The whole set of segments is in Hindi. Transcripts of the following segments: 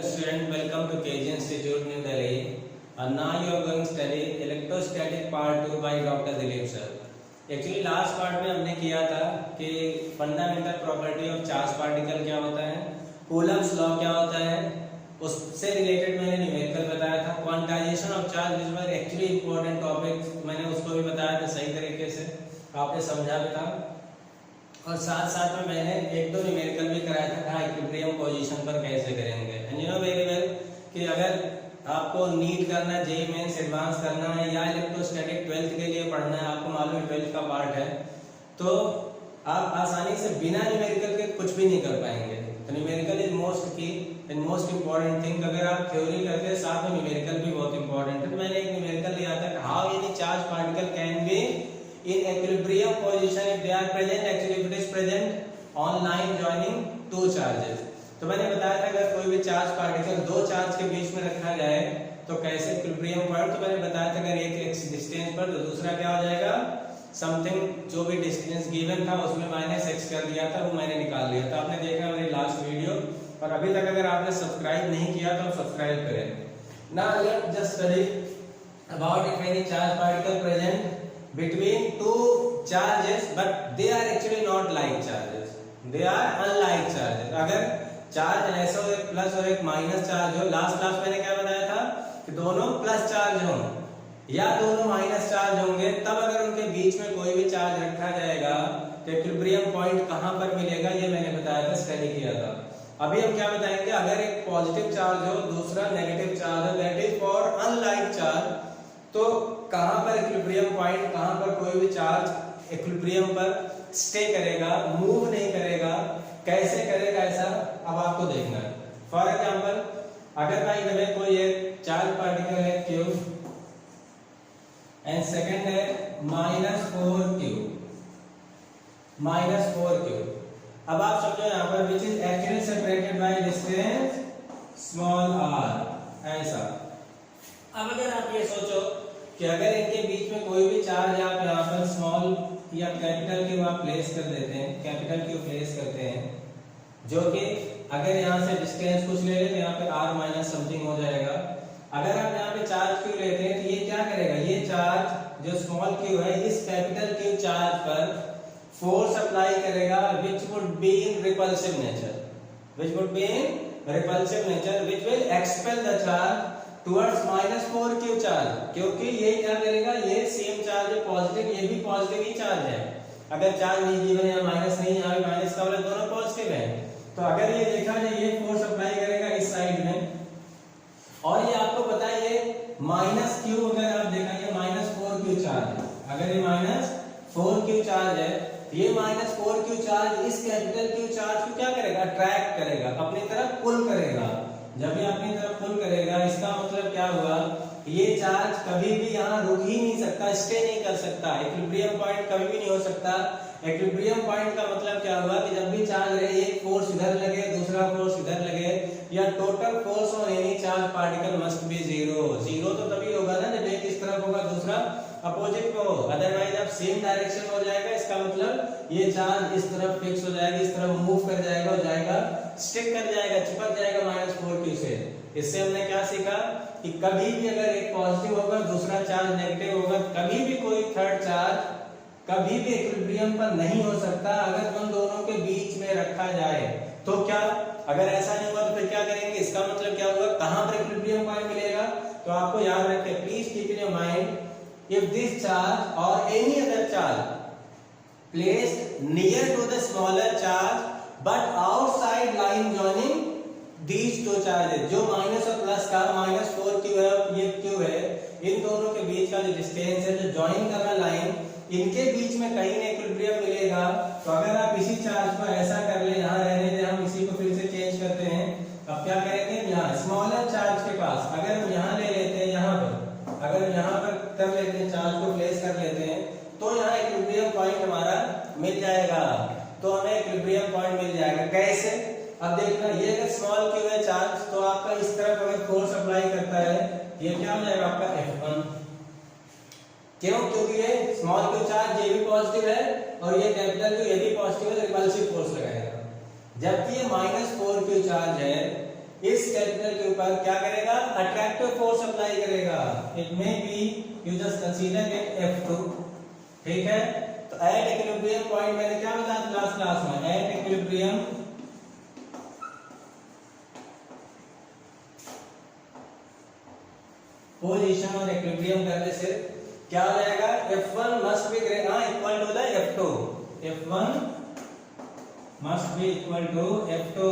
Student, welcome to KG Institute, New Delhi. And now you are going to study electrostatic part 2 by Dr. Dilip sir. Actually last part में हमने किया था कि fundamental property of charge particle क्या होता है, कूलम्स लॉ क्या होता है, उससे रिलेटेड मैंने न्यूमेरिकल बताया था। Quantization of charge which was actually important topic, मैंने उसको भी बताया था सही तरीके से, आपने समझा भी था। और साथ साथ में मैंने एक दो न्यूमेरिकल भी कराया था कहाँ इक्विलिब्रियम पोजीशन पर कैसे करेंगे। And you know very well कि अगर आपको नीट करना, जेईई मेंस एडवांस करना है या इलेक्ट्रोस्टैटिक 12th के लिए पढ़ना है, आपको मालूम है 12th का पार्ट है, तो आप आसानी से बिना न्यूमेरिकल के कुछ भी नहीं कर पाएंगे। तो न्यूमेरिकल इज मोस्ट की एंड मोस्ट इंपॉर्टेंट थिंग। अगर आप थ्योरी करते हैं साथ में न्यूमेरिकल भी बहुत इंपॉर्टेंट है। तो मैंने एक न्यूमेरिकल लिया था, how any charge particle can be in equilibrium position if they are present, actually if it is present on line joining two charges। तो मैंने बताया था अगर कोई भी चार्ज पार्टिकल दो चार्ज के बीच में रखा जाए तो कैसे इक्विलिब्रियम पॉइंट। तो मैंने बताया था अगर एक डिस्टेंस पर तो दूसरा क्या हो जाएगा, समथिंग जो भी डिस्टेंस गिवन था उसमें -x कर दिया था, वो मैंने निकाल लिया था। आपने देखा मेरी लास्ट वीडियो, और अभी तक अगर आपने सब्सक्राइब नहीं किया तो सब्सक्राइब करें। Now let's just study about if any charge particle present between two charges but they are actually not like charges, they are unlike charges। अगर चार्ज ऐसा हो, एक प्लस और एक माइनस चार्ज हो, लास्ट क्लास मैंने क्या बताया था कि दोनों प्लस चार्ज हों या दोनों माइनस चार्ज होंगे, तब अगर उनके बीच में कोई भी चार्ज रखा जाएगा तो इक्विलिब्रियम पॉइंट कहां पर मिलेगा, ये मैंने बताया था, स्टडी किया था। अभी हम क्या बताएंगे, अगर एक पॉजिटिव चार्ज हो दूसरा नेगेटिव चार्ज हो, that is for unlike charge, तो कहां पर इक्विलिब्रियम पॉइंट, कहां पर कोई भी चार्ज इक्विलिब्रियम पर स्टे करेगा, मूव नहीं करेगा, कैसे करेगा ऐसा अब आपको देखना है। फॉर एग्जांपल अगर भाई हमें कोई एक चार्ज पार्टिकल है Q एंड सेकंड है -4Q। अब आप समझो यहां पर which is actually separated by distance small r, ऐसा। अब अगर आप ये सोचो कि अगर इनके बीच में कोई भी चार्ज आप यहाँ पर स्मॉल या कैपिटल क्यू आप प्लेस कर देते हैं, कैपिटल क्यू प्लेस करते हैं, जो कि अगर यहाँ से डिस्टेंस कुछ ले लेते हैं, यहाँ पे r माइनस समथिंग हो जाएगा। अगर आप यहाँ पे चार्ज क्यू लेते हैं तो ये क्या करेगा, ये चार्ज जो स्मॉल क्यू है इस कैपिटल क्यू चार्ज पर फोर्स अप्लाई करेगा which would be in repulsive nature, which will expel the charge towards -4Q charge, क्योंकि ये क्या करेगा, ये सेम चार्ज है पॉजिटिव, ये भी पॉजिटिव ही चार्ज है। अगर चार्ज नहीं गिवन है, माइनस नहीं, यहाँ भी माइनस का वाला दोनों पॉजिटिव है, तो अगर ये देखा जाए ये फोर्स अप्लाई करेगा इस साइड में, और ये आपको पता है ये -Q, अगर आप देखा ये -4Q चार्ज है, अगर ये -4Q चार्ज है, ये -4Q चार्ज इस कैपिटल Q चार्ज को क्या करेगा, अट्रैक्ट करेगा, अपनी तरफ पुल करेगा। जब ये अपनी तरफ पुल करेगा इसका मतलब क्या हुआ, ये चार्ज कभी भी यहाँ रुक ही नहीं सकता, स्टे नहीं कर सकता, इक्विलिब्रियम पॉइंट कभी भी नहीं हो सकता। इक्विलिब्रियम पॉइंट का मतलब क्या हुआ कि जब भी चार्ज रहे, एक फोर्स इधर लगे दूसरा फोर्स इधर लगे, या total force on any charge particle must be zero तो तभी होगा ना जब एक इस तरफ होगा दूसरा अपोजिट में हो, अदरवाइज आप सेम डायरेक्शन हो जाएगा, इसका मतलब ये चार्ज इस तरफ फिक्स हो जाएगा, इस तरफ मूव कर जाएगा, हो जाएगा स्टिक कर जाएगा, चिपक जाएगा -4Q से। इससे हमने क्या सीखा कि कभी भी अगर एक पॉजिटिव होगा दूसरा चार्ज नेगेटिव होगा, कभी भी कोई थर्ड चार्ज कभी भी इक्विलिब्रियम पर नहीं हो सकता अगर उन दोनों के बीच में रखा जाए। तो क्या अगर ऐसा नहीं हुआ तो फिर क्या करेंगे, इसका मतलब क्या हुआ, कहां पर इक्विलिब्रियम पॉइंट मिलेगा। तो आपको याद रखें, please keep in your mind, if this charge or any other charge placed near to the smaller charge but outside line joining these two charges, जो माइनस और प्लस का -4Q है और ये Q है, इन दोनों के बीच का जो डिस्टेंस है, जो ज्वाइन कर रहा लाइन, इनके बीच में कहीं ना इक्विलिब्रियम मिलेगा। तो अगर आप इसी चार्ज को ऐसा कर ले, यहाँ रहने दें, हम इसी को फिर से चेंज करते हैं। अब क्या करेंगे, यहाँ स्मॉलर चार्ज के पास अगर हम यहाँ ले लेते हैं, यहाँ पर अगर यहाँ पर कर लेते हैं, चार्ज को प्लेस कर लेते हैं, तो यहाँ इक्विलिब्रियम पॉइंट हमारा मिल जाएगा। तो हमें इक्विलिब्रियम पॉइंट मिल जाएगा कैसे, अब देखना, ये अगर स्मॉल क्यू है चार्ज, तो आपका इस तरफ अगर फोर्स अप्लाई करता है, ये क्या हो जाएगा आपका F1। क्यों, क्योंकि ये स्मॉल क्यू चार्ज ये भी पॉजिटिव है और ये कैपिटल क्यू ये भी पॉजिटिव है, रिपल्सिव फोर्स लगाएगा। जबकि ये -4Q चार्ज है, इस कैपिटल के ऊपर क्या करेगा, अट्रैक्टिव फोर्स अप्लाई करेगा। It may be you just consider it F2, ठीक है। तो एट इक्विलिब्रियम पॉइंट मैंने क्या बताया क्लास में, एट इक्विलिब्रियम पोजीशन और इक्विलिब्रियम करने से क्या हो जाएगा, F1 must be equal to the F2, F1 must be equal to F2।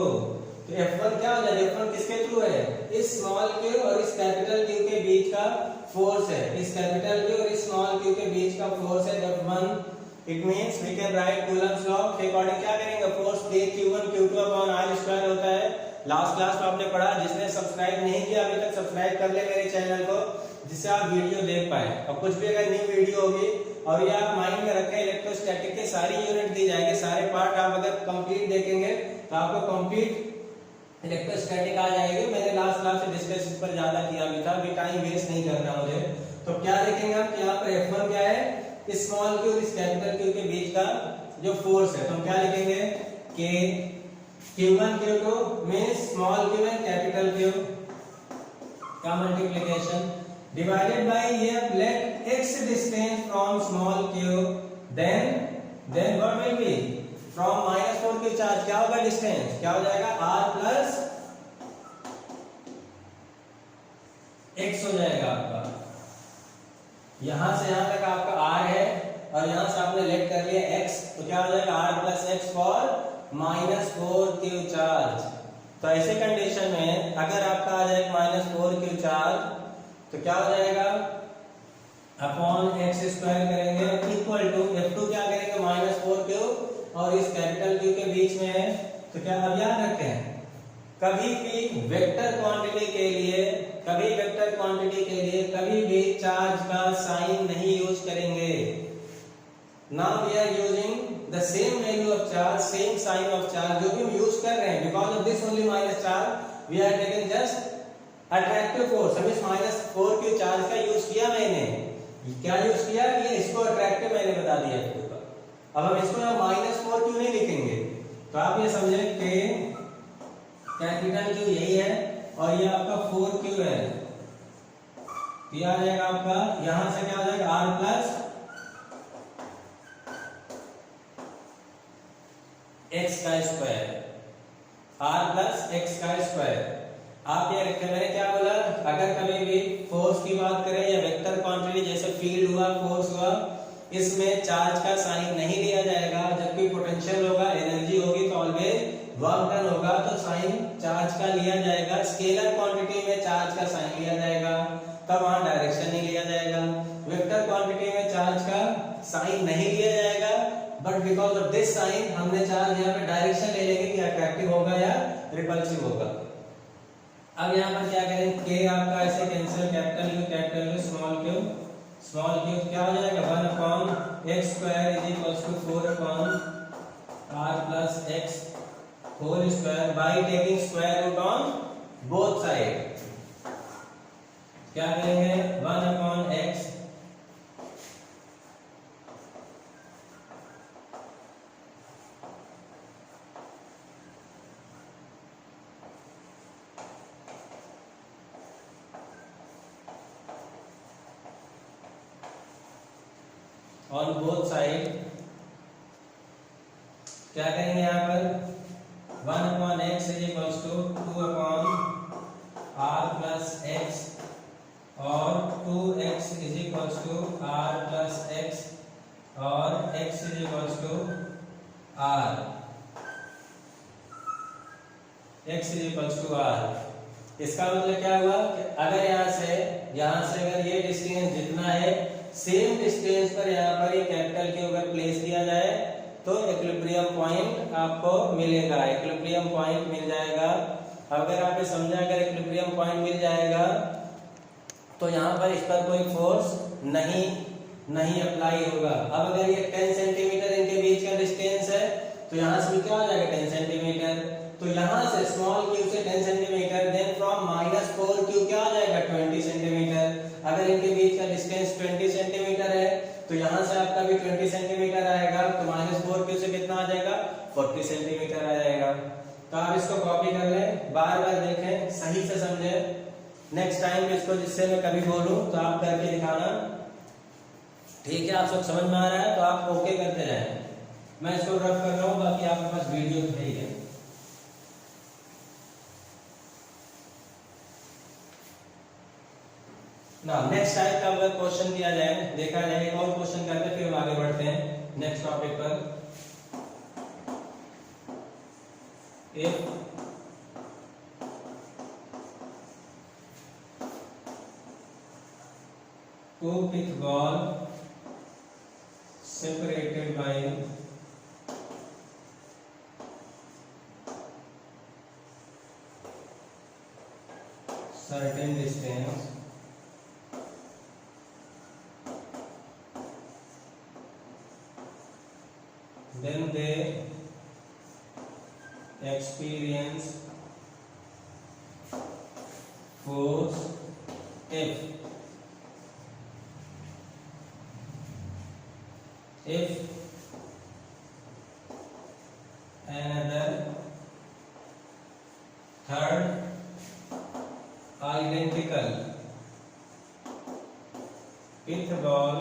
तो F1 क्या हो जाएगा, F1 किसके थ्रू है, इस स्मॉल क्यू और इस कैपिटल क्यू के बीच का फोर्स है, इस कैपिटल क्यू और इस स्मॉल क्यू के बीच का फोर्स है F1। It means we can write Coulomb's law के अकॉर्डिंग क्या करेंगे, force Q1 Q2 upon R square होता है। लास्ट क्लास में आपने पढ़ा, जिसने सब्सक्राइब नहीं किया अभी तक सब्सक्राइब कर ले मेरे चैनल को, जिससे आप वीडियो देख पाए। और कुछ भी अगर न्यू वीडियो होगी और ये आप माइंड में रखें, इलेक्ट्रोस्टैटिक के सारी यूनिट दी जाएगी, सारे पार्ट आप अगर कंप्लीट देखेंगे तो आपको कंप्लीट इलेक्ट्रोस्टैटिक आ जाएगी। मैंने लास्ट क्लास से डिस्कस इस पर ज्यादा किया भी था, अभी टाइम वेस्ट नहीं करना मुझे। तो क्या देखेंगे आप, यहाँ पर F1 क्या है, इस स्मॉल क्यू और इस कैपिटल क्यू के बीच का जो फोर्स है, तो हम क्या लिखेंगे कि Q1 Q2 means small Q and capital Q का मल्टीप्लिकेशन डिवाइडेड बाय ये let x distance from small q, then what will be from -4 q charge क्या होगा, डिस्टेंस क्या हो जाएगा, r प्लस x हो जाएगा आपका। यहां से यहां तक आपका r है और यहां से आपने लेट कर लिया x, तो क्या हो जाएगा r plus x for -4 q charge. तो ऐसे कंडीशन में अगर आपका आ जाए -4 q चार्ज तो क्या हो जाएगा, अपॉन x स्क्वायर करेंगे इक्वल टू F2 क्या करेंगे, -4 q और इस कैपिटल Q के बीच में है। तो क्या अब याद रखें, कभी भी वेक्टर क्वांटिटी के लिए कभी भी चार्ज का साइन नहीं यूज करेंगे। Now we are using the same value of charge, same sign of charge जो भी हम यूज कर रहे हैं, because of this only minus charge we are taking just attractive force। हम इस -4 q चार्ज का यूज किया, मैंने क्या यूज किया, ये इसको अट्रैक्टिव मैंने बता दिया आपको। अब हम इसको यहाँ -4 q नहीं लिखेंगे, तो आप ये समझें कि कैपिटल Q यही है और ये आपका 4 q है, ये आ जाएगा आपका, यहां से क्या हो जाएगा r प्लस x का स्क्वायर, r प्लस x का स्क्वायर। आप ये रखें, मैंने क्या बोला, अगर कभी भी फोर्स की बात करें या वेक्टर क्वांटिटी जैसे फील्ड हुआ, फोर्स हुआ, इसमें चार्ज का साइन नहीं लिया जाएगा। जबकि पोटेंशियल होगा, एनर्जी होगी, तो ऑलवेज वर्क डन होगा, तो साइन चार्ज का लिया जाएगा। स्केलर क्वांटिटी में चार्ज का साइन लिया जाएगा, तब वहां डायरेक्शन नहीं लिया जाएगा। वेक्टर क्वांटिटी में चार्ज का साइन नहीं लिया जाएगा, but because of this sign हमने चार्ज यहाँ पे डायरेक्शन ले लेंगे कि अट्रैक्टिव होगा या रिपल्सिव होगा। अब यहाँ पर क्या करें, k आपका ऐसे cancel, capital U small q क्या हो जाएगा, 1/x square is equals to 4/r plus x whole square by taking square root on both side. क्या करेंगे, 1/x ऑन बोथ साइड। क्या करेंगे यहाँ पर, 1/x is equals to 2/r plus x और 2x is equals to r plus x और x is equals to r, x is equals to r। इसका मतलब क्या हुआ कि अगर यहाँ से अगर ये डिस्टेंस जितना है, सेम डिस्टेंस पर यहाँ पर ये कैपिटल के ऊपर प्लेस किया जाए तो इक्विलिब्रियम पॉइंट आपको मिलेगा, इक्विलिब्रियम पॉइंट मिल जाएगा। अगर आपने समझा, अगर इक्विलिब्रियम पॉइंट मिल जाएगा तो यहाँ पर इस पर कोई फोर्स नहीं अप्लाई होगा। अब अगर ये 10 सेंटीमीटर इनके बीच का डिस्टेंस है तो यहाँ से भी क्या हो जाएगा 10 सेंटीमीटर, तो यहाँ से स्मॉल q से 10 सेंटीमीटर, देन फ्रॉम -4 q क्या हो जाएगा 20 सेंटीमीटर। अगर इनके बीच का डिस्टेंस 20 सेंटीमीटर है तो यहाँ से आपका भी 20 सेंटीमीटर आएगा, तो -4 q से कितना आ जाएगा 40 सेंटीमीटर आ जाएगा। तो आप इसको कॉपी कर लें, बार बार देखें, समझे? नेक्स्ट टाइम इसको जिससे मैं कभी बोलूं तो आप करके दिखाना, ठीक है? आप सब समझ में आ रहा है तो आप ओके करते जाएं। मैं इसको रफ कर रहा हूँ, बाकी आपके पास वीडियो तो है। ना नेक्स्ट टाइप का अगर क्वेश्चन दिया जाए, देखा जाए, एक और क्वेश्चन करके फिर हम आगे बढ़ते हैं नेक्स्ट टॉपिक पर। If two pitch ball separated by certain distance, then they experience force F. If another third identical pith ball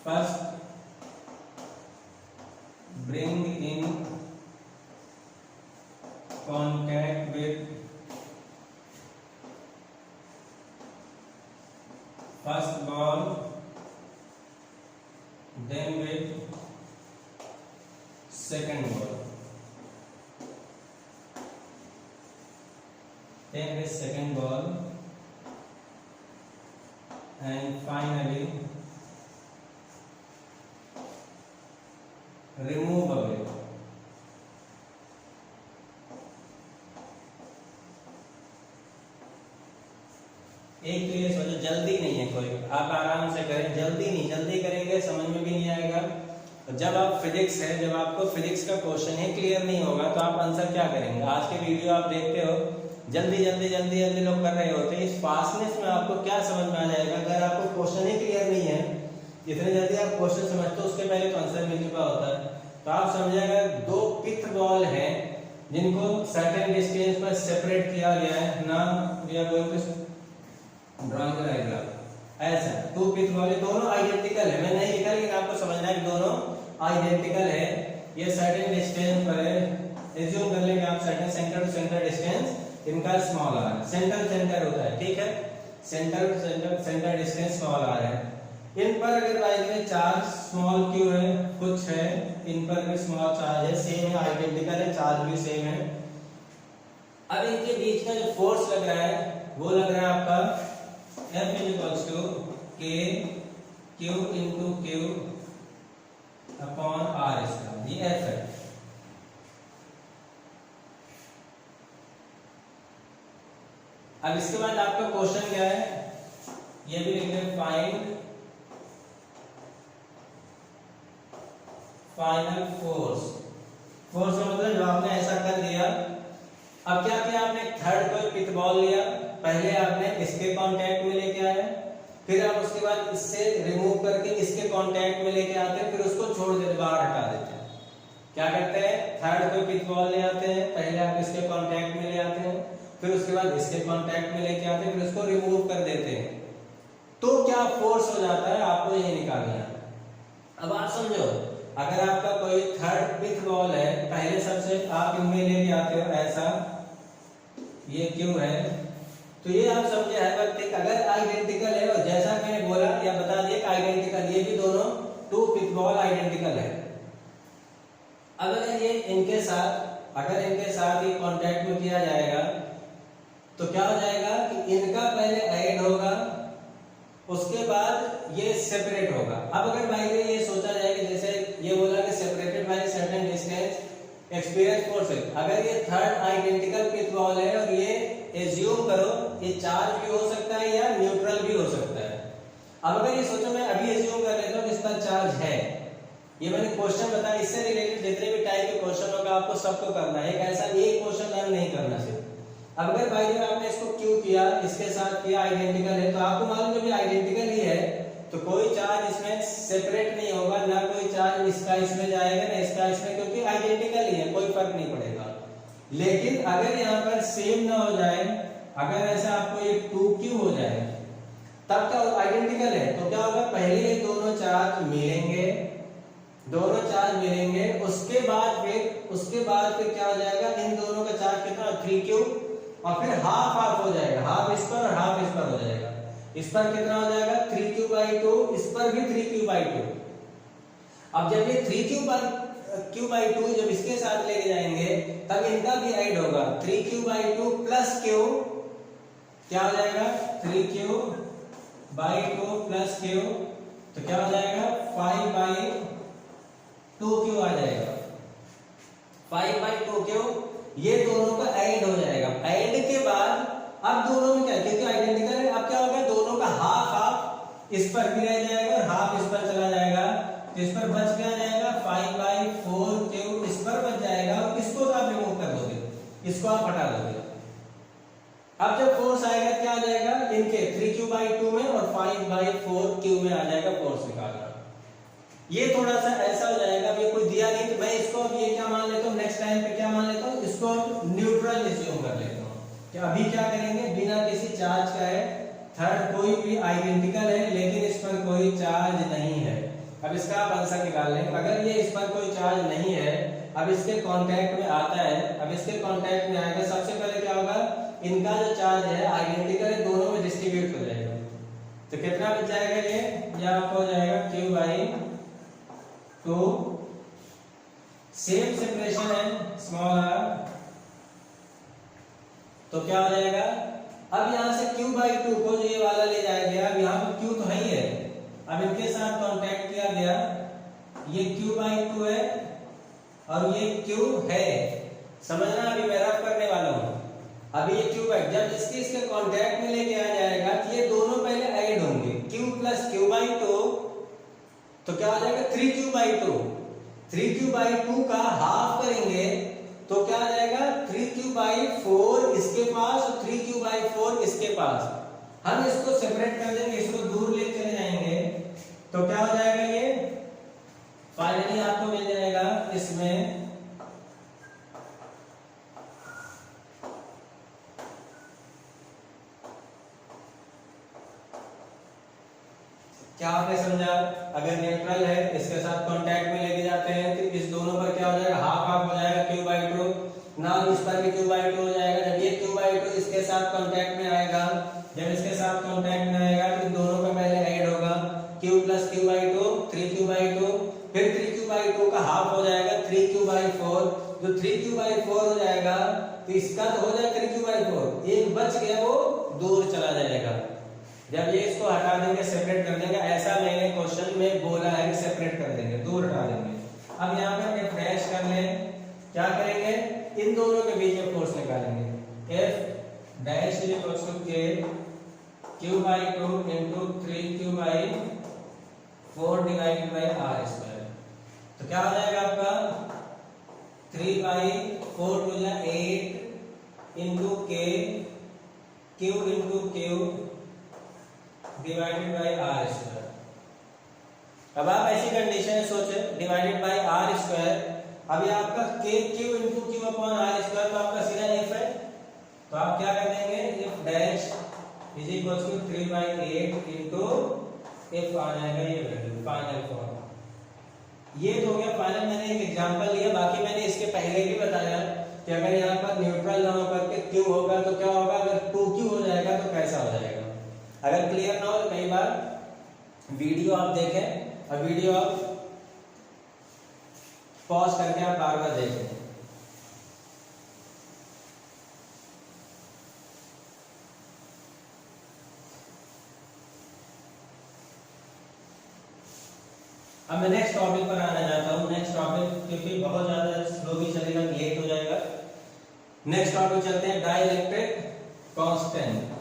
first bring in contact with first ball, then with second ball, then with second ball, and finally remove away. एक तो ये सोचो जल्दी नहीं है कोई, आप आराम से करें, जल्दी नहीं, जल्दी करेंगे समझ में भी नहीं आएगा। तो जब आप फिजिक्स है, जब आपको फिजिक्स का क्वेश्चन ही क्लियर नहीं होगा तो आप आंसर क्या करेंगे? आज के वीडियो आप देखते हो, जल्दी जल्दी जल्दी जल्दी लोग कर रहे होते हैं, इस फास्टनेस में आपको क्या समझ में आ जाएगा? अगर आपको क्वेश्चन ही क्लियर नहीं है, जितने जल्दी आप क्वेश्चन समझते हो उसके पहले तो आंसर मिल चुका होता है। तो आप समझिएगा दो पिथ बॉल है जिनको सर्टेन डिस्टेंस पर सेपरेट किया गया है ना, we are going to drawing diagram ऐसा। टू पिथ बॉल दोनों आइडेंटिकल है, मैं नहीं लिखा लेकिन आपको समझना है कि दोनों आइडेंटिकल है। ये सर्टेन डिस्टेंस पर है, एज्यूम कर लेंगे आप certain centre to centre distance, इनका स्मॉल आर, सेंटर सेंटर होता है, ठीक है? Centre to centre centre distance small R है। इन पर अगर वाइज में चार्ज स्मॉल क्यू है, कुछ है, इन पर भी स्मॉल चार्ज है, सेम है, आइडेंटिकल है, चार्ज भी सेम है। अब इनके बीच का जो फोर्स लग रहा है वो लग रहा है आपका F equals to K Q into Q upon R square, ये F है। अब इसके बाद आपका क्वेश्चन क्या है, ये भी लिख लें, फाइंड फाइनल फोर्स। फोर्स का मतलब जब आपने ऐसा कर दिया, अब क्या किया आपने? थर्ड कोई पिथ बॉल लिया, पहले आपने इसके कांटेक्ट में लेके आए, फिर आप उसके बाद इससे रिमूव करके इसके कांटेक्ट में लेके आते हैं, फिर उसको छोड़ देते, बाहर हटा देते हैं। क्या करते हैं? थर्ड कोई पिथ बॉल ले आते हैं, पहले आप इसके कांटेक्ट में ले आते हैं, फिर उसके बाद इसके कांटेक्ट में लेके आते हैं, फिर उसको रिमूव कर देते हैं। तो क्या फोर्स हो जाता है, आपको यही निकालना है। अब आप समझो, अगर आपका कोई थर्ड पिथ बॉल है, पहले सबसे आप इनमें लेके आते हो ऐसा, ये क्यों है, तो ये आप समझे है वक्त अगर आइडेंटिकल है, और जैसा मैंने बोला या बता दिया आइडेंटिकल, ये भी दोनों टू पिथ बॉल आइडेंटिकल है। अब अगर ये इनके साथ, अगर इनके साथ ये कांटेक्ट में किया जाएगा तो क्या हो जाएगा कि इनका पहले ऐड होगा, उसके बाद ये सेपरेट होगा। अब अगर भाई ये सोचा जाए कि जैसे ये बोला कि separated by certain distance experience force है, अगर ये थर्ड आइडेंटिकल पिथ बॉल है और ये एज्यूम करो ये चार्ज भी हो सकता है या न्यूट्रल भी हो सकता है। अब अगर ये सोचो, मैं अभी एज्यूम कर लेता हूँ इसका चार्ज है, ये मैंने क्वेश्चन बताया, इससे रिलेटेड जितने भी टाइप के क्वेश्चन होगा आपको सबको करना है, ऐसा एक क्वेश्चन लर्न नहीं करना सिर्फ। अब अगर भाई जब आपने इसको क्यों किया, इसके साथ किया, आइडेंटिकल है, तो आपको मालूम जब ये आइडेंटिकल ही है तो कोई चार्ज इसमें सेपरेट नहीं होगा, ना कोई चार्ज इसका इसमें जाएगा ना इसका इसमें, क्योंकि आइडेंटिकल ही है, कोई फर्क नहीं पड़ेगा। लेकिन अगर यहाँ पर सेम ना हो जाए, अगर ऐसा आपको ये 2q हो जाए, तब क्या आइडेंटिकल है तो क्या होगा, पहले ये दोनों चार्ज मिलेंगे, दोनों चार्ज मिलेंगे, उसके बाद फिर क्या हो जाएगा, इन दोनों का चार्ज कितना 3q, और फिर हाफ हाफ हो जाएगा, हाफ इस पर और हाफ इस पर हो जाएगा। इस पर कितना हो जाएगा 3q/2, इस पर भी 3q/2। अब जब ये 3q/2 जब इसके साथ लेके जाएंगे तब इनका भी ऐड होगा, 3q/2 प्लस q क्या हो जाएगा 3q/2 प्लस q, तो क्या हो जाएगा 5/2q आ जाएगा, 5/2q। ये दोनों का ऐड हो जाएगा। ऐड के बाद अब दोनों में क्या, क्योंकि आइडेंटिकल है, अब क्या होगा दोनों का हाफ हाफ इस पर भी रह जाएगा और हाफ इस पर चला जाएगा, तो इस पर बच क्या जाएगा 5/4q इस पर बच जाएगा, और इसको तो आप रिमूव कर दोगे, इसको आप हटा दोगे। अब जब फोर्स आएगा क्या आ जाएगा इनके 3q/2 में और 5/4q में आ जाएगा फोर्स निकालना। ये थोड़ा सा ऐसा हो जाएगा, अब ये कोई दिया नहीं तो मैं इसको अब ये क्या मान लेता हूँ, नेक्स्ट टाइम पे क्या मान लेता हूँ, इसको न्यूट्रल एज्यूम कर लेता हूँ कि अभी क्या करेंगे, बिना किसी चार्ज का है, थर्ड कोई भी आइडेंटिकल है लेकिन इस पर कोई चार्ज नहीं है। अब इसका आप आंसर निकाल लें, अगर ये इस पर कोई चार्ज नहीं है, अब इसके कांटेक्ट में आता है, अब इसके कांटेक्ट में आएगा, सबसे पहले क्या होगा, इनका जो चार्ज है आइडेंटिकल है, दोनों में डिस्ट्रीब्यूट हो जाएगा, तो कितना बच जाएगा ये आपको हो जाएगा q/2, सेम सेपरेशन है स्मॉल r, तो क्या हो जाएगा, अब यहां से q/2 को जो ये वाला ले जाया गया, अब यहां पर q तो है ही है, अब इनके साथ कांटेक्ट किया गया, ये q/2 है और ये q है, समझना अभी मैं रफ करने वाला हूं। अभी ये q/2 जब इसके कांटेक्ट में लेके आ जाएगा तो ये दोनों पहले ऐड होंगे, q प्लस q/2, तो क्या हो जाएगा 3q/2, 3q/2 का हाफ करेंगे तो क्या आ जाएगा 3q/4 इसके पास और 3q/4 इसके पास, हम इसको सेपरेट कर देंगे, इसको दूर ले चले जाएंगे, तो क्या हो जाएगा ये फाइनली आपको मिल जाएगा इसमें क्या आपने समझा, अगर न्यूट्रल है इसके साथ कांटेक्ट में लेके जाते हैं तो इस दोनों पर क्या हो जाएगा हाफ हाफ हो जाएगा q/2, ना इस पर भी q/2 हो जाएगा, जब ये q/2 इसके साथ कांटेक्ट में आएगा, जब इसके साथ कांटेक्ट में आएगा तो दोनों का पहले ऐड होगा, q प्लस q/2 3q/2, फिर 3q/2 का हाफ हो जाएगा 3q/4, जो 3q/4 हो जाएगा तो इसका तो हो जाएगा 3q/4, एक बच गया वो दूर चला जाएगा, जब ये इसको हटा देंगे सेपरेट कर देंगे, ऐसा मैंने क्वेश्चन में बोला है कि सेपरेट कर देंगे, दूर हटा देंगे। अब यहाँ पर f डैश कर लें, क्या करेंगे इन दोनों के बीच में फोर्स निकालेंगे, f dash is equal to k q/2 into 3q/4 divided by r square, तो क्या हो जाएगा आपका 3/4 हो जाए 8 into k q into q divided by r square. अब आप ऐसी कंडीशन सोचे डिवाइडेड बाय r स्क्वायर, अभी आपका k q into q upon r square, तो आपका सीधा f है, तो आप क्या कर देंगे f dash is equal to 3/8 into f आ जाएगा ये वैल्यू फाइनल फॉर्म। ये तो हो गया फाइनल, मैंने एक एग्जांपल लिया, बाकी मैंने इसके पहले भी बताया कि अगर यहाँ पर न्यूट्रल ना होकर के q होगा तो क्या होगा, अगर 2q हो जाएगा तो कैसा हो जाएगा। अगर क्लियर ना हो तो कई बार वीडियो आप देखें और वीडियो आप पॉज करके आप बार बार देखें। अब मैं नेक्स्ट टॉपिक पर आना चाहता हूँ, नेक्स्ट टॉपिक क्योंकि बहुत ज्यादा स्लो भी चलेगा, लेट हो जाएगा। नेक्स्ट टॉपिक चलते हैं डाइलेक्ट्रिक कांस्टेंट।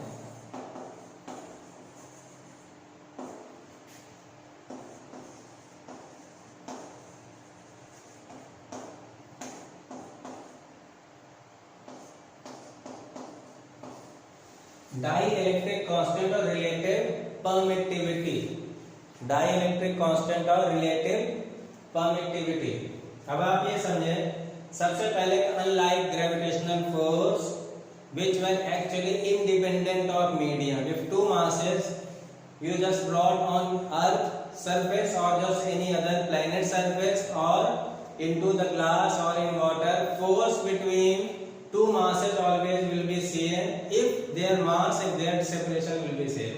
डाइलेक्ट्रिक कांस्टेंट और रिलेटिव परमिटिविटी, डाइलेक्ट्रिक कांस्टेंट और रिलेटिव परमिटिविटी। अब आप ये समझें, सबसे पहले unlike gravitational gravitational force which were actually independent of medium. If two masses you just brought on earth surface or just any other planet surface or into the glass or in water, force between two masses always will be same if their mass and their separation will be same.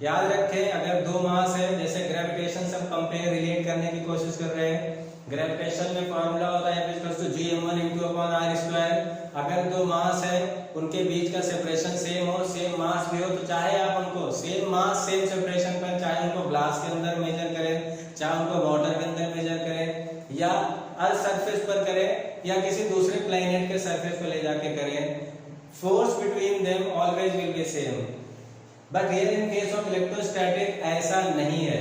याद रखें, अगर दो मास है, जैसे ग्रेविटेशन सब कंपेयर रिलेट करने की कोशिश कर रहे हैं, ग्रेविटेशन में फॉर्मूला होता है F=gm1 × r²। अगर दो मास है उनके बीच का सेपरेशन सेम हो, सेम मास भी हो, तो चाहे आप उनको सेम मास सेम सेपरेशन पर, चाहे उनको ग्लास के अंदर मेजर करें, चाहे उनको वाटर के अंदर मेजर करें, या अर्थ सरफेस पर करें, या किसी दूसरे प्लैनेट के सरफेस पर ले जाके करें, force between them always will be same. But here in case of electrostatic ऐसा नहीं है।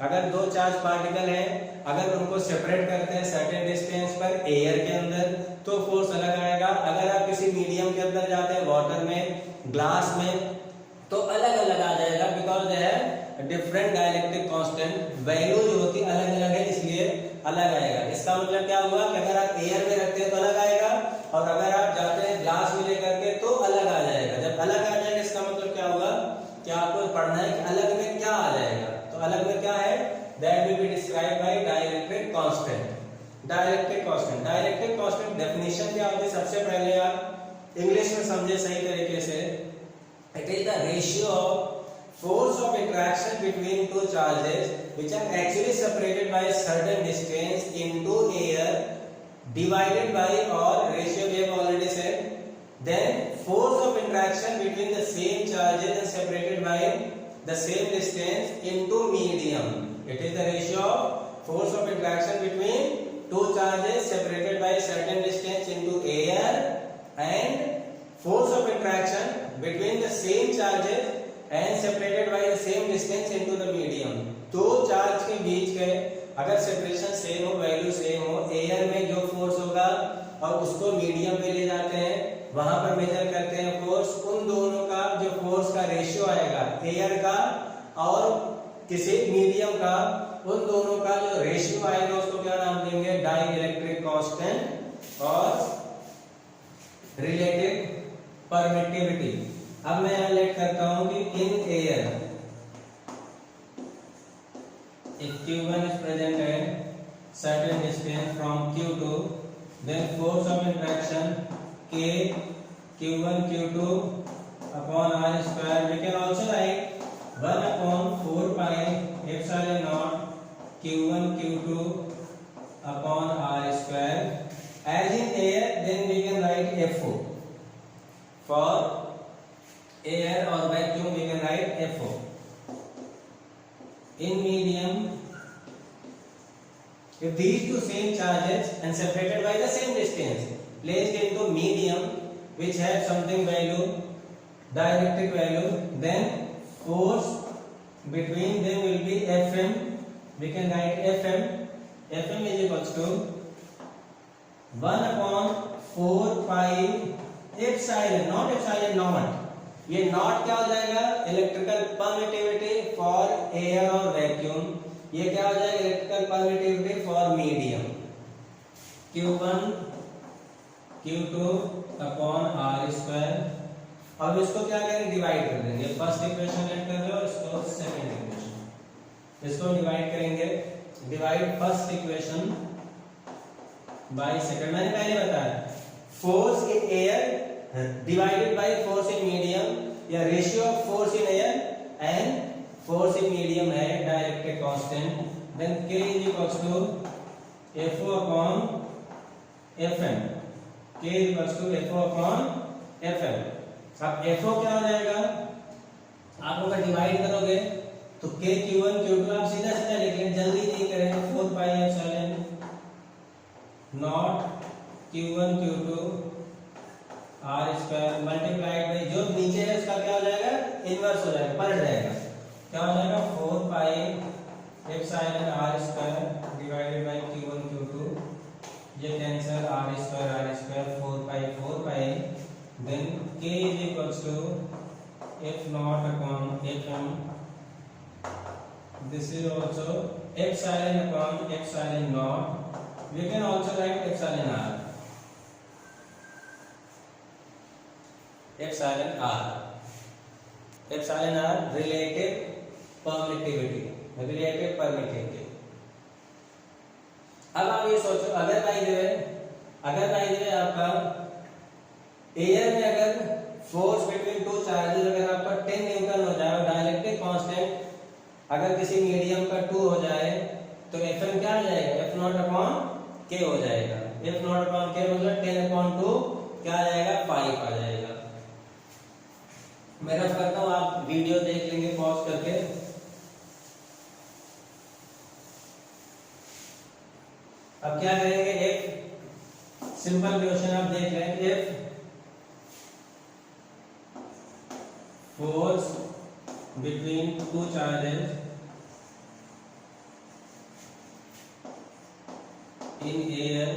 अगर दो चार्ज पार्टिकल हैं, अगर उनको सेपरेट करते हैं सर्टेन डिस्टेंस पर एयर के अंदर, तो फोर्स अलग आएगा। अगर आप किसी मीडियम के अंदर जाते हैं, वाटर में, ग्लास में, तो अलग अलग आ जाएगा, बिकॉज दे है डिफरेंट डाइलेक्ट्रिक कांस्टेंट, वैल्यू जो होती है अलग अलग है, इसलिए अलग आएगा। इसका मतलब क्या हुआ कि अगर आप एयर में रखते हैं तो अलग आएगा, और अगर आप जाते हैं ग्लास में लेकर के तो अलग आ जाएगा। जब अलग आ जाएगा इसका मतलब क्या होगा कि आपको पढ़ना है कि अलग में क्या आ जाएगा। तो अलग में क्या है, that will be described bye dielectric constant. Dielectric constant, dielectric constant definition क्या होती है, सबसे पहले आप इंग्लिश में समझे सही तरीके से। It is the ratio of force of interaction between two charges which are actually separated by a certain distance into air divided by, or ratio we have already said, then force of interaction between the same charges and separated by the same distance into medium. It is the ratio of force of interaction between two charges separated by a certain distance into air and force of interaction between the same charges and separated by the same distance into the medium. दो चार्ज के बीच के अगर सेपरेशन सेम हो, वैल्यू सेम हो, एयर में जो फोर्स होगा और उसको मीडियम में ले जाते हैं, वहां पर मेजर करते हैं फोर्स, उन दोनों का जो फोर्स का रेशियो आएगा, एयर का और किसी मीडियम का, उन दोनों का जो रेशियो आएगा उसको क्या नाम देंगे, डाइलेक्ट्रिक कांस्टेंट और रिलेटिव परमिटिविटी। अब मैं यहां लेट करता हूं कि in air if q1 is present at certain distance from q2, then force of interaction k q1 q2 upon r square, we can also write 1/4 pi epsilon naught q1 q2 upon r square. As in air, then we can write FO. For air or vacuum we can write FO. In medium, if these two same charges and separated by the same distance placed into medium which have something value, dielectric value, then force between them will be Fm. We can write Fm. Fm is equals to 1/4 pi epsilon, not epsilon naught. ये नॉट क्या हो जाएगा, इलेक्ट्रिकल परमिटिविटी फॉर एयर और वैक्यूम। ये क्या हो जाएगा, electrical permittivity for medium, Q1 Q2 upon R square. अब इसको क्या करेंगे, डिवाइड कर देंगे। फर्स्ट इक्वेशन लेट कर रहे हो, इसको सेकंड इक्वेशन, इसको डिवाइड करेंगे। Divide first equation by second. मैंने पहले बताया force in air divided by force in medium, या ratio of force in air and force in medium है dielectric constant, then K is equals to FO upon Fm. K is equals to FO upon Fm. अब FO क्या हो जाएगा, आप अगर डिवाइड करोगे तो K Q1 Q2 आप सीधा सीधा लिख लें, जल्दी नहीं करें। 4 pi epsilon naught Q1 Q2 R square multiplied by जो नीचे है उसका क्या हो जाएगा, इनवर्स हो जाएगा, पलट जाएगा। क्या हो जाएगा, 4 pi epsilon R square divided by Q1 Q2, ये cancel, R square 4 pi, then K is equals to F naught upon Fm, this is also epsilon upon epsilon naught, we can also write epsilon r। Epsilon R, epsilon R relative permittivity, relative permittivity. अब आप ये सोचो, अगर बाय द वे आपका एयर में अगर फोर्स बिटवीन टू चार्जेस अगर आपका 10 न्यूटन हो जाए और डाइलेक्ट्रिक कांस्टेंट अगर किसी मीडियम का 2 हो जाए तो Fm क्या आ जाएगा, F नॉट अपॉन K हो जाएगा। F नॉट अपॉन K मतलब 10/2 क्या आ जाएगा, 5 आ जाएगा। मैं रफ करता हूँ, आप वीडियो देख लेंगे पॉज करके। अब क्या करेंगे, एक सिंपल क्वेश्चन आप देख रहे हैं, if force between two charges in air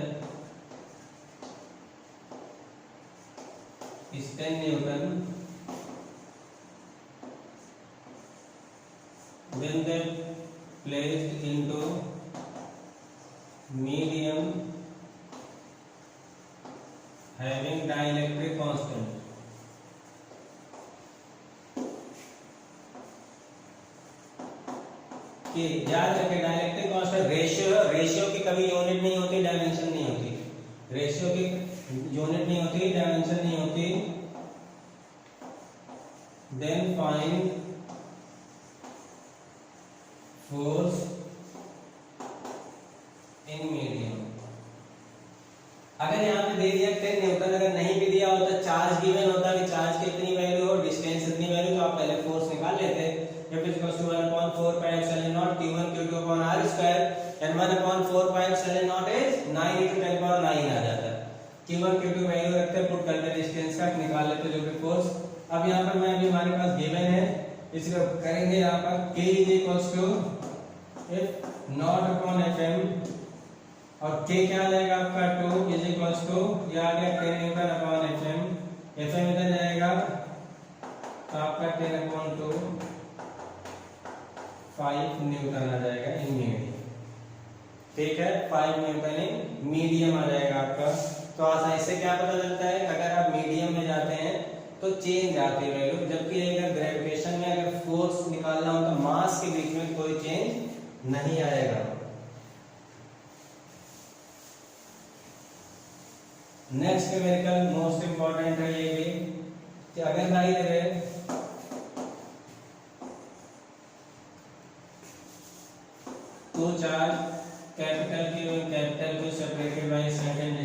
is 10 Newton when they placed into medium having dielectric constant, कि याद रखें डाइलेक्ट्रिक कांस्टेंट रेशियो की कभी यूनिट नहीं होती, डायमेंशन नहीं होती, रेशियो की यूनिट नहीं होती, डायमेंशन नहीं होती। Then find force in medium. अगर यहाँ पे दे दिया 10 न्यूटन, अगर नहीं भी दिया होता, चार्ज गिवन होता कि चार्ज की इतनी वैल्यू हो, डिस्टेंस इतनी वैल्यू, तो आप पहले फोर्स निकाल लेते। F is equals to 1/4 pi epsilon naught Q1 Q2 upon R square and 1/4 pi epsilon naught is 9 into 10 power 9 आ जाता है। Q1 Q2 वैल्यू रखते हैं, पुट करते हैं, डिस्टेंस का निकाल लेते हैं जो भी फोर्स। अब यहाँ पर मैं अभी हमारे पास गिवन है, इसको करेंगे यहाँ पर K is equals to F naught upon Fm और K क्या आ जाएगा आपका 2 is equals to ये आ गया 10 न्यूटन upon Fm, Fm इधर जाएगा तो आपका 10/2 5 न्यूटन आ जाएगा इन मीडियम। ठीक है, 5 न्यूटन इन मीडियम आ जाएगा आपका। तो आसानी से क्या पता चलता है, अगर आप मीडियम में जाते हैं तो चेंज आती है वैल्यू, जबकि अगर ग्रेविटेशन में अगर फोर्स निकालना हो तो मास के बीच में कोई चेंज नहीं आएगा। नेक्स्ट न्यूमेरिकल मोस्ट इंपॉर्टेंट है ये भी कि अगर भाई देवे two charge capital Q and capital Q separated by a certain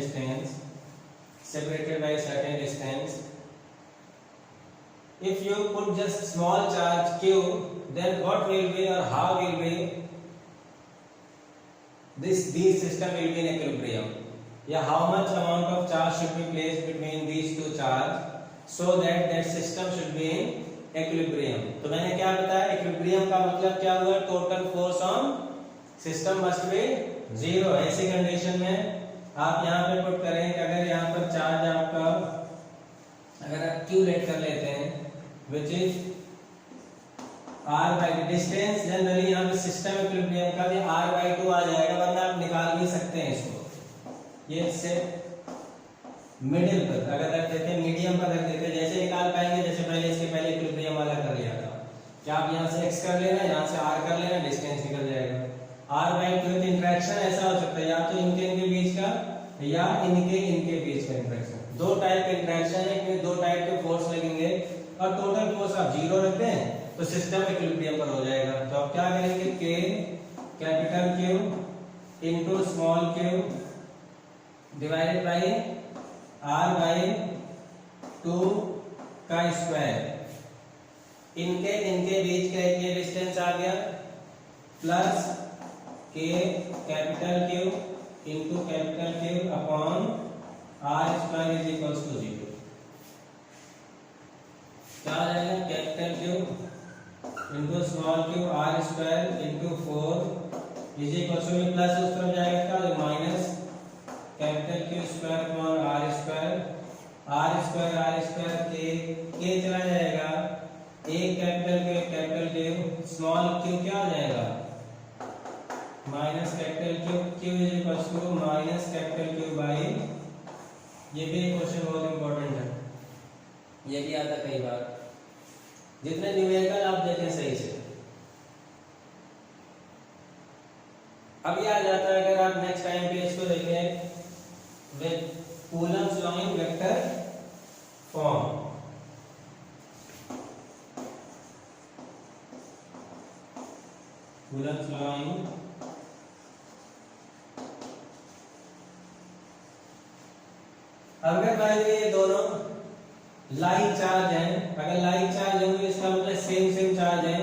distance, if you put just small charge Q, then what will be or how will be these system will be in equilibrium, या how much amount of charge should be placed between these two charge so that that system should be in equilibrium। तो मैंने क्या बताया, equilibrium का मतलब क्या हुआ, total force on system must be 0। ऐसी कंडीशन में आप यहाँ पे पुट करें कि अगर यहाँ पर चार्ज आपका अगर आप Q लेट कर लेते हैं which is R/2, distance generally यहाँ पे सिस्टम इक्विलिब्रियम का भी R/2 आ जाएगा, वरना आप निकाल भी सकते हैं इसको। ये से मिडिल पर अगर रख देते हैं, मीडियम पर रख देते हैं, जैसे निकाल पाएंगे जैसे पहले इसके पहले इक्विलिब्रियम वाला कर लिया था, क्या आप यहाँ से x कर लेना, यहाँ से R कर लेना, डिस्टेंस निकल जाएगा। R/2 इंटरेक्शन ऐसा हो सकता है या तो इनके बीच का या इनके बीच का इंटरेक्शन। दो टाइप के इंटरेक्शन है, इसमें दो टाइप के फोर्स लगेंगे और टोटल फोर्स आप 0 रखते हैं तो सिस्टम इक्विलिब्रियम पर हो जाएगा। तो आप क्या करेंगे, K capital Q into small q divided by R/2 का स्क्वायर, इनके बीच का ये डिस्टेंस आ गया, plus K capital Q into capital Q upon R square is equals to 0। क्या आ जाएगा, capital Q into small q R square into 4 is equals to, प्लस उस तरफ जाएगा तो minus capital Q square upon R square K चला जाएगा, एक कैपिटल Q स्मॉल q क्या आ जाएगा, minus capital Q is equals to minus capital Q by, ये भी क्वेश्चन बहुत इंपॉर्टेंट है, ये भी आता कई बार, जितने न्यूमेरिकल आप देखें सही से। अब ये आ जाता है, अगर आप नेक्स्ट टाइम पे इसको देखें with Coulomb's law in vector form. Coulomb's law in, अगर मान लीजिए ये दोनों लाइक चार्ज हैं, अगर लाइक चार्ज होंगे इसका मतलब सेम चार्ज है,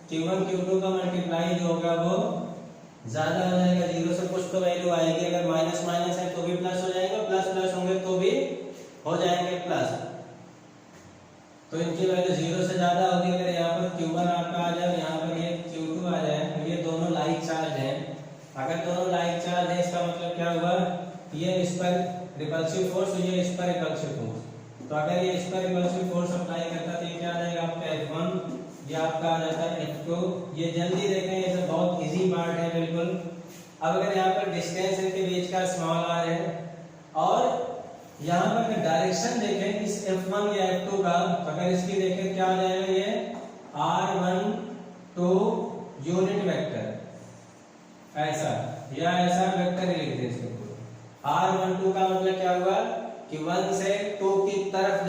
Q1 Q2 का मल्टीप्लाई जो होगा वो ज्यादा हो जाएगा, जीरो से कुछ तो वैल्यू आएगी, अगर माइनस माइनस है तो भी प्लस हो जाएगा, प्लस प्लस होंगे तो भी हो जाएंगे प्लस, तो इनकी वैल्यू जीरो से ज्यादा होगी। अगर यहाँ पर Q1 आपका आ जाए, यहाँ पर ये Q2 आ जाए, तो ये दोनों लाइक चार्ज हैं। अगर दोनों लाइक चार्ज है इसका मतलब क्या हुआ, ये इस पर रिपल्सिव फोर्स, ये इस पर रिपल्सिव फोर्स, तो अगर ये इस पर रिपल्सिव फोर्स अप्लाई करता तो ये क्या आ जाएगा आपका F1, ये आपका आ जाता है F2। ये जल्दी देखें, ये सब बहुत इजी पार्ट है बिल्कुल। अब अगर यहाँ पर डिस्टेंस इनके बीच का स्मॉल r है और यहाँ पर अगर डायरेक्शन देखें इस F1 या F2 का, तो अगर इसकी देखें क्या आ जाएगा, ये r12 यूनिट वेक्टर, ऐसा या ऐसा वेक्टर ही लिख दें इसको। r12 का मतलब क्या हुआ कि 1 से 2 की तरफ